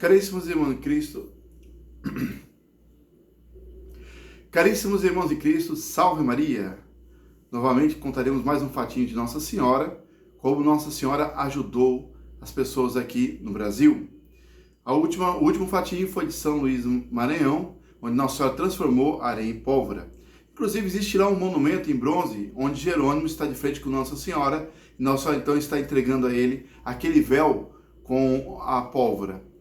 Caríssimos irmãos em Cristo, caríssimos irmãos em Cristo, salve Maria! Novamente contaremos mais um fatinho de Nossa Senhora, como Nossa Senhora ajudou as pessoas aqui no Brasil. O último fatinho foi de São Luís do Maranhão, onde Nossa Senhora transformou areia em pólvora. Inclusive existe lá um monumento em bronze, onde Jerônimo está de frente com Nossa Senhora, e Nossa Senhora então está entregando a ele aquele véu com a pólvora.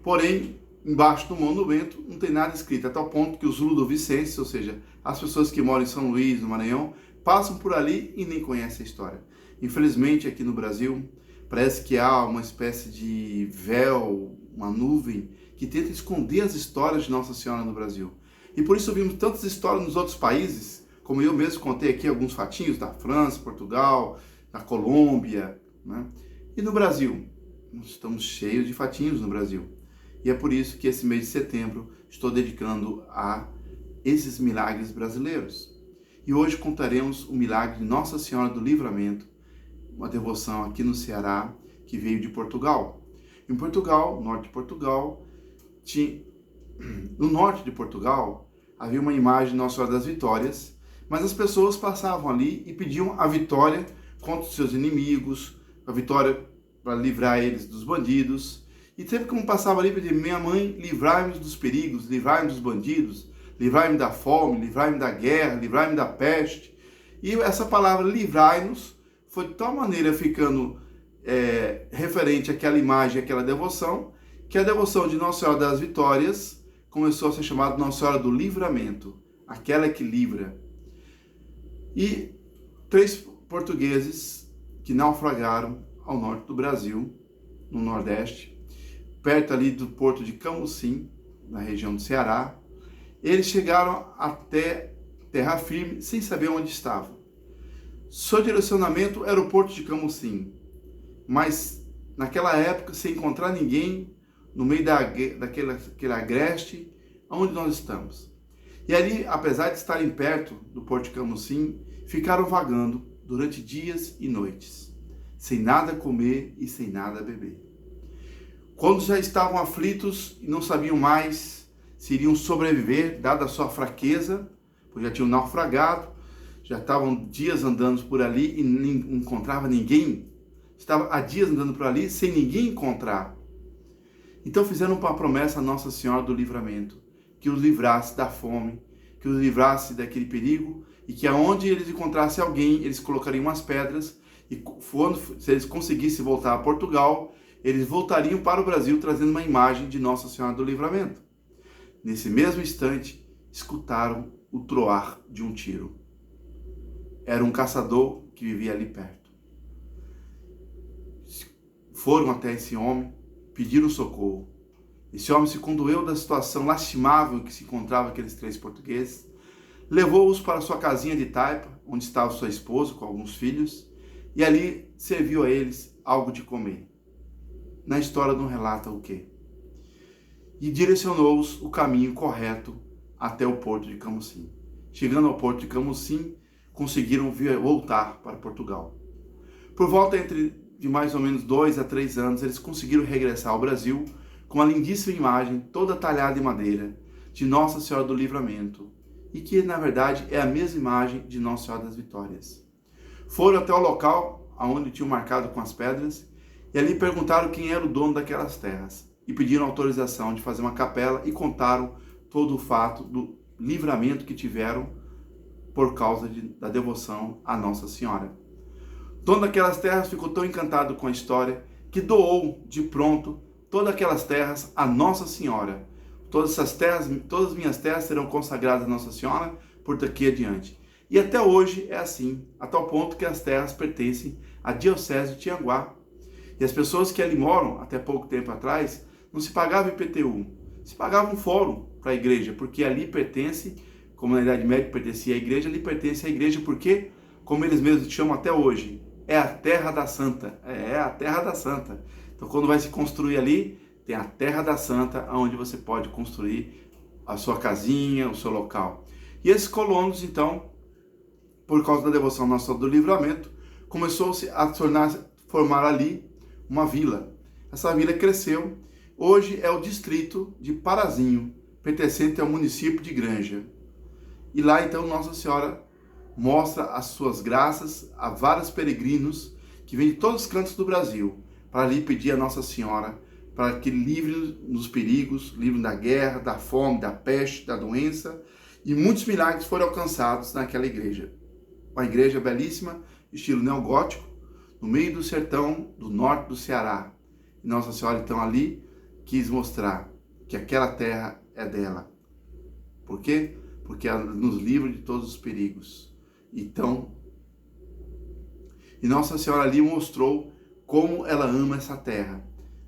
Porém, embaixo do monumento não tem nada escrito, a tal ponto que os ludovicenses, ou seja, as pessoas que moram em São Luís, no Maranhão, passam por ali e nem conhecem a história. Infelizmente, aqui no Brasil, parece que há uma espécie de véu, uma nuvem, que tenta esconder as histórias de Nossa Senhora no Brasil. E por isso vimos tantas histórias nos outros países, como eu mesmo contei aqui alguns fatinhos da França, Portugal, da Colômbia, né? E no Brasil, nós estamos cheios de fatinhos no Brasil. E é por isso que esse mês de setembro estou dedicando a esses milagres brasileiros. E hoje contaremos o milagre de Nossa Senhora do Livramento, uma devoção aqui no Ceará que veio de Portugal. Em Portugal, norte de Portugal, no norte de Portugal havia uma imagem de Nossa Senhora das Vitórias, mas as pessoas passavam ali e pediam a vitória contra os seus inimigos, a vitória para livrar eles dos bandidos. E sempre que um passava ali, pedia: minha mãe, livrai-me dos perigos, livrai-me dos bandidos, livrai-me da fome, livrai-me da guerra, livrai-me da peste. E essa palavra livrai-nos foi de tal maneira ficando referente àquela imagem, àquela devoção, que a devoção de Nossa Senhora das Vitórias começou a ser chamada Nossa Senhora do Livramento, aquela que livra. E 3 portugueses que naufragaram ao norte do Brasil, no Nordeste, perto ali do porto de Camusim, na região do Ceará, eles chegaram até terra firme sem saber onde estavam. Seu direcionamento era o porto de Camusim, mas naquela época, sem encontrar ninguém, no meio daquele agreste, onde nós estamos. E ali, apesar de estarem perto do porto de Camusim, ficaram vagando durante dias e noites, sem nada comer e sem nada beber. Quando já estavam aflitos e não sabiam mais se iriam sobreviver, dada a sua fraqueza, pois já tinham naufragado, já estavam dias andando por ali e não encontrava ninguém. Estava há dias andando por ali sem ninguém encontrar. Então fizeram uma promessa a Nossa Senhora do Livramento, que os livrasse da fome, que os livrasse daquele perigo, e que aonde eles encontrassem alguém, eles colocariam umas pedras, e se eles conseguissem voltar a Portugal, eles voltariam para o Brasil trazendo uma imagem de Nossa Senhora do Livramento. Nesse mesmo instante, escutaram o troar de um tiro. Era um caçador que vivia ali perto. Foram até esse homem, pediram socorro. Esse homem se condoeu da situação lastimável em que se encontravam aqueles 3 portugueses, levou-os para sua casinha de taipa, onde estava sua esposa com alguns filhos, e ali serviu a eles algo de comer. Na história não relata o quê. E direcionou-os o caminho correto até o porto de Camusim. Chegando ao porto de Camusim, conseguiram voltar para Portugal. Por volta de mais ou menos 2 a 3 anos, eles conseguiram regressar ao Brasil com uma lindíssima imagem, toda talhada em madeira, de Nossa Senhora do Livramento, e que, na verdade, é a mesma imagem de Nossa Senhora das Vitórias. Foram até o local onde tinham marcado com as pedras, e ali perguntaram quem era o dono daquelas terras, e pediram autorização de fazer uma capela, e contaram todo o fato do livramento que tiveram por causa da devoção à Nossa Senhora. O dono daquelas terras ficou tão encantado com a história que doou de pronto todas aquelas terras a Nossa Senhora. Todas essas terras, todas as minhas terras serão consagradas a Nossa Senhora por daqui adiante. E até hoje é assim, a tal ponto que as terras pertencem à Diocese de Tianguá. E as pessoas que ali moram, até pouco tempo atrás, não se pagava IPTU, se pagava um fórum para a igreja, porque ali pertence, como na Idade Média pertencia à igreja, ali pertence à igreja porque, como eles mesmos chamam até hoje, é a terra da Santa. É a terra da Santa. Então, quando vai se construir ali, tem a terra da Santa, onde você pode construir a sua casinha, o seu local. E esses colonos, então, por causa da devoção Nossa Senhora do Livramento, começou-se a formar ali uma vila. Essa vila cresceu Hoje é o distrito de Parazinho, pertencente ao município de Granja. E lá então Nossa Senhora mostra as suas graças a vários peregrinos que vêm de todos os cantos do Brasil, para ali pedir a Nossa Senhora para que livre dos perigos, livre da guerra, da fome, da peste, da doença, e muitos milagres foram alcançados naquela igreja. Uma igreja belíssima, estilo neogótico, no meio do sertão do norte do Ceará. E Nossa Senhora então ali quis mostrar que aquela terra é dela. Por quê? Porque ela nos livra de todos os perigos. Então, e Nossa Senhora ali mostrou como ela ama essa terra,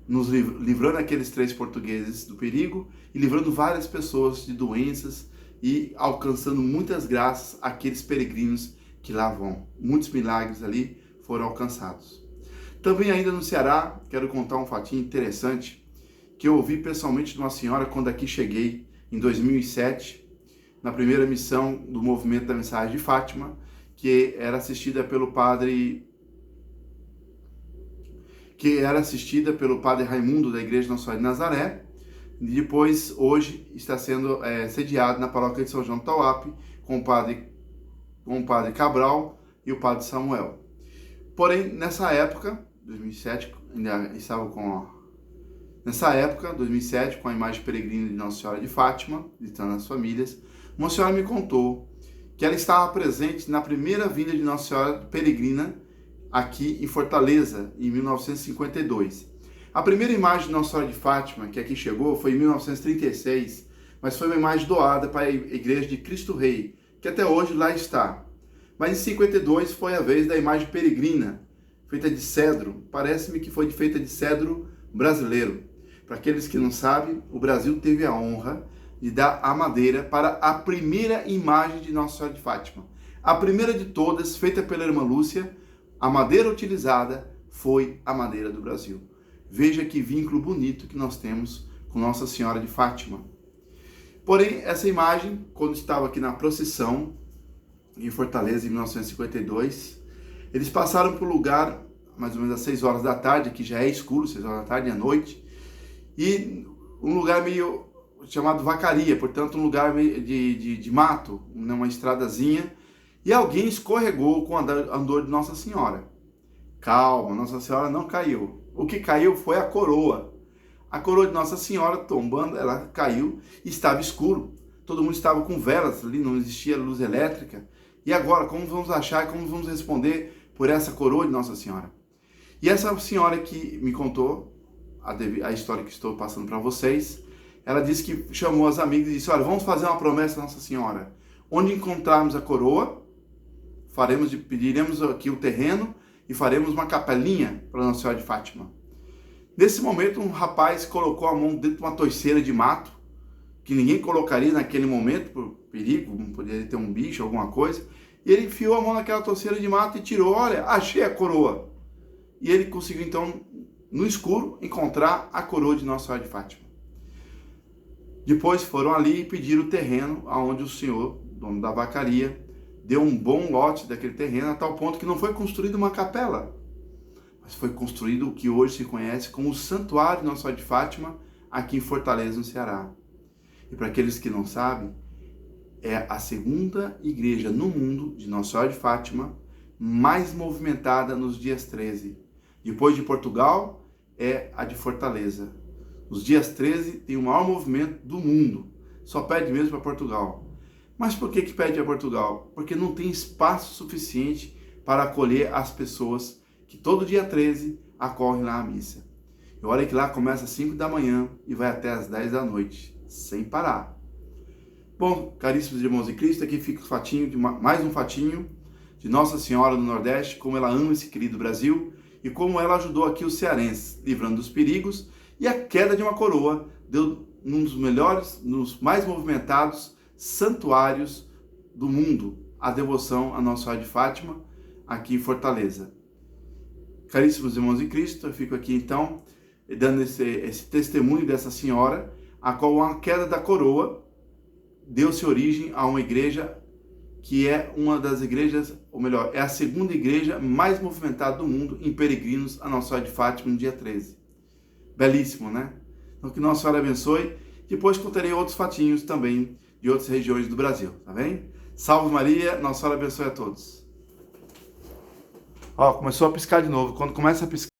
nos livrando aqueles 3 portugueses do perigo e livrando várias pessoas de doenças e alcançando muitas graças àqueles peregrinos que lá vão. Muitos milagres ali foram alcançados. Também ainda no Ceará, quero contar um fatinho interessante que eu ouvi pessoalmente de uma senhora quando aqui cheguei em 2007, na primeira missão do movimento da Mensagem de Fátima, que era assistida pelo padre Raimundo da Igreja Nossa Senhora de Nazaré, e depois hoje está sendo sediado na paróquia de São João do Tauape com o padre Cabral e o padre Samuel. Porém, nessa época, 2007, ainda estava Nessa época, 2007, com a imagem peregrina de Nossa Senhora de Fátima, visitando as famílias, uma senhora me contou que ela estava presente na primeira vinda de Nossa Senhora peregrina aqui em Fortaleza, em 1952. A primeira imagem de Nossa Senhora de Fátima, que aqui chegou, foi em 1936, mas foi uma imagem doada para a Igreja de Cristo Rei, que até hoje lá está. Mas em 52 foi a vez da imagem peregrina, feita de cedro. Parece-me que foi feita de cedro brasileiro. Para aqueles que não sabem, o Brasil teve a honra de dar a madeira para a primeira imagem de Nossa Senhora de Fátima. A primeira de todas, feita pela irmã Lúcia, a madeira utilizada foi a madeira do Brasil. Veja que vínculo bonito que nós temos com Nossa Senhora de Fátima. Porém, essa imagem, quando estava aqui na procissão, em Fortaleza, em 1952, eles passaram por um lugar, mais ou menos às 6 horas da tarde, que já é escuro, 6 horas da tarde, à noite, e um lugar meio chamado Vacaria, portanto um lugar de mato, numa estradazinha, e alguém escorregou com o andor de Nossa Senhora. Calma, Nossa Senhora não caiu. O que caiu foi a coroa. A coroa de Nossa Senhora, tombando, ela caiu e estava escuro. Todo mundo estava com velas ali, não existia luz elétrica. E agora, como vamos achar, como vamos responder por essa coroa de Nossa Senhora? E essa senhora que me contou a história que estou passando para vocês, ela disse que chamou as amigas e disse: olha, vamos fazer uma promessa a Nossa Senhora. Onde encontrarmos a coroa, pediremos aqui o terreno e faremos uma capelinha para Nossa Senhora de Fátima. Nesse momento, um rapaz colocou a mão dentro de uma toiceira de mato, que ninguém colocaria naquele momento, por perigo, poderia ter um bicho, alguma coisa, e ele enfiou a mão naquela toiceira de mato e tirou: olha, achei a coroa. E ele conseguiu então, no escuro, encontrar a coroa de Nossa Senhora de Fátima. Depois foram ali e pediram o terreno aonde o senhor, dono da vacaria, deu um bom lote daquele terreno, a tal ponto que não foi construída uma capela, mas foi construído o que hoje se conhece como o Santuário de Nossa Senhora de Fátima, aqui em Fortaleza, no Ceará. E para aqueles que não sabem, é a segunda igreja no mundo de Nossa Senhora de Fátima mais movimentada nos dias 13. Depois de Portugal, é a de Fortaleza. Os dias 13 tem o maior movimento do mundo. Só pede mesmo para Portugal. Mas por que pede a Portugal? Porque não tem espaço suficiente para acolher as pessoas que todo dia 13 acorrem lá à missa. E olha que lá começa às 5 da manhã e vai até às 10 da noite, sem parar. Bom, caríssimos irmãos em Cristo, aqui fica mais um fatinho de Nossa Senhora do Nordeste, como ela ama esse querido Brasil e como ela ajudou aqui os cearenses, livrando dos perigos, e a queda de uma coroa deu um dos melhores, nos mais movimentados santuários do mundo, a devoção a Nossa Senhora de Fátima, aqui em Fortaleza. Caríssimos irmãos em Cristo, eu fico aqui então dando esse testemunho dessa senhora, a qual a queda da coroa deu-se origem a uma igreja que é uma das igrejas, ou melhor, é a segunda igreja mais movimentada do mundo em peregrinos a Nossa Senhora de Fátima no dia 13. Belíssimo, né? Então que Nossa Senhora abençoe. Depois contarei outros fatinhos também de outras regiões do Brasil, tá bem? Salve Maria, Nossa Senhora abençoe a todos. Ó, começou a piscar de novo. Quando começa a piscar,